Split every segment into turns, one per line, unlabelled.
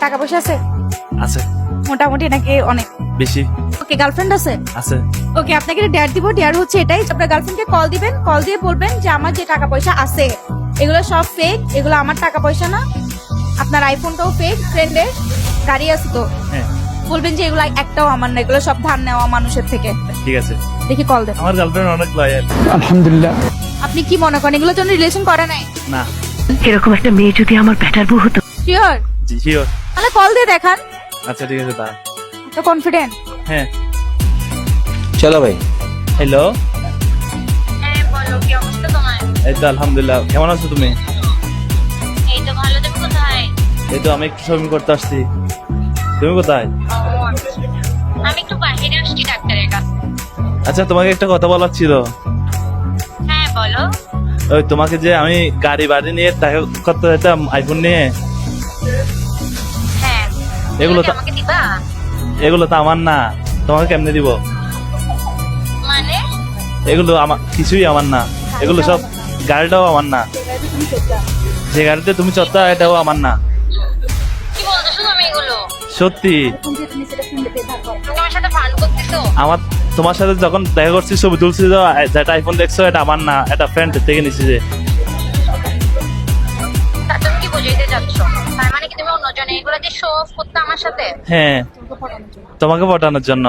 টাকা পয়সা আছে?
আছে
মোটামুটি নাকি অনেক?
বেশি
ওকে, গার্লফ্রেন্ড আছে?
আছে।
ওকে, আপনাকে ডেয়ার দিব। ডেয়ার হচ্ছে এটাই, আপনার গার্লফ্রেন্ডকে কল দিবেন, কল দিয়ে বলবেন যে আমার যে টাকা পয়সা আছে এগুলো সব ফেক, এগুলো আমার টাকা পয়সা না, আপনার আইফোনটাও ফেক, ফ্রেন্ডের গাড়ি আছে তো,
হ্যাঁ
বলবেন যে এগুলো একটাও আমার না, এগুলো সব ধার নেওয়া মানুষের থেকে।
ঠিক আছে।
দেখি কল দেন।
আমার গার্লফ্রেন্ড অনেক লয়াল।
আলহামদুলিল্লাহ।
আপনি কি মনে করেন এগুলোর জন্য রিলেশন করে নাই?
না।
এরকম একটা মেয়ে যদি আমার ব্যাটার বউ হতো।
শিওর?
জি শিওর।
তাহলে কল দিয়ে দেখান।
আচ্ছা ঠিক আছে তা।
তো কনফিডেন্ট?
হ্যাঁ।
চলো ভাই।
হ্যালো।
হ্যাঁ বলো, কি অবস্থা তোমার?
এই তো আলহামদুলিল্লাহ, কেমন আছো তুমি?
এই তো ভালো, তুমি কোথায়?
এই তো আমি একটু শপিং করতে আসছি। তুমি কোথায়?
আমি একটু বাইরে আসছি ডাক্তারের কাছে।
আচ্ছা তোমাকে একটা কথা বলার ছিল।
হ্যাঁ বলো।
ওই তোমাকে যে আমি গাড়ি বাড়ি নিয়ে টাকা করতে যেতাম আইফোন নিয়ে,
হ্যাঁ
এগুলো
তুমি কি
তো
আমাকে দিবা?
এগুলো তো আমার না, তোমাকে কেমনে দিব?
মানে
এগুলো আমার কিছুই আমার না, এগুলো সব গাড়িটাও আমার না, যে গাড়িতে তুমি চড়তা এটাও আমার না।
কি বলতেছো তুমি এগুলো?
সত্যি
তুমি আমার সাথে ফান করতেছো?
আমার তোমার সাথে যখন দেখা করছি ছবি তুলছি, তো যেটা আইফোন দেখছো এটা আমার না, এটা ফ্রেন্ড থেকে নিছি যে।
তা তুমি কি বুঝাইতে চাচ্ছ? তার মানে কি তুমি অন্যজনে এগুলো যে শো অফ করতে আমার সাথে?
হ্যাঁ, তোমাকে পটানোর জন্য।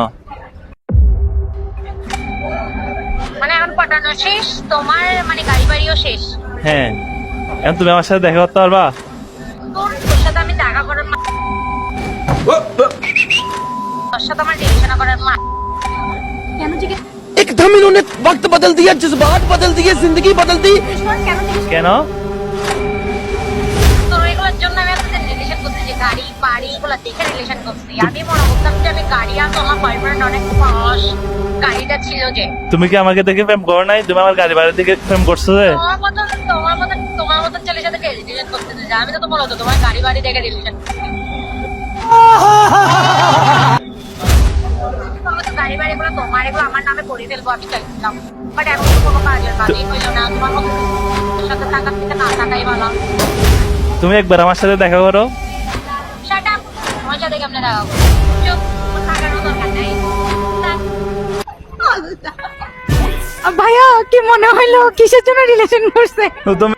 মানে এখন পটানো শেষ তোমার, মানে গাড়ি বাড়িও শেষ?
হ্যাঁ, এখন তুমি আমার সাথে দেখা করতে পারবা?
তোর সাথে আমি দেখা করার তোর সাথে আমার রিলেশন করার
কেন জিজ্ঞেস
एकदम इन्होंने वक्त बदल दिया, जज्बात बदल दिए, जिंदगी बदल दी।
করেন? কেন জিজ্ঞেস
কেন?
তোর এগুলোর জন্য আমি আপনাদের রিলেশন করতেছি, গাড়ি বাড়ি এগুলো দেখে রিলেশন করছি। আমি মনে করতাম যে আমি গাড়ি আর তোমার বয়ফ্রেন্ড অনেক পশ, গাড়িটা ছিল যে।
তুমি কি আমাকে দেখে প্রেম করো নাই? তুমি আমার গাড়ি বাড়ি থেকে প্রেম করছো যে?
তোমার মতন ছেলের সাথে রিলেশন করতেছে যে, আমি তো তোমার হতো তোমার গাড়ি বাড়ি দেখে রিলেশন করছি। গাড়ি বাড়ি এগুলো তোমার, এগুলো আমার নামে করে ফেলবো আমি চাইছিলাম, বাট এখন তো কোনো কাজের কাজই হইলো না। তোমার মতো সাথে থাকার থেকে না থাকাই ভালো।
তুমি একবার আমার সাথে দেখা করো।
শাট আপ, আমার সাথে কেমনে দেখা করবো? চুপ, আমার থাকারও দরকার নেই।
ভাইয়া কি মনে হইলো কিসের জন্য রিলেশন করছে?
তুমি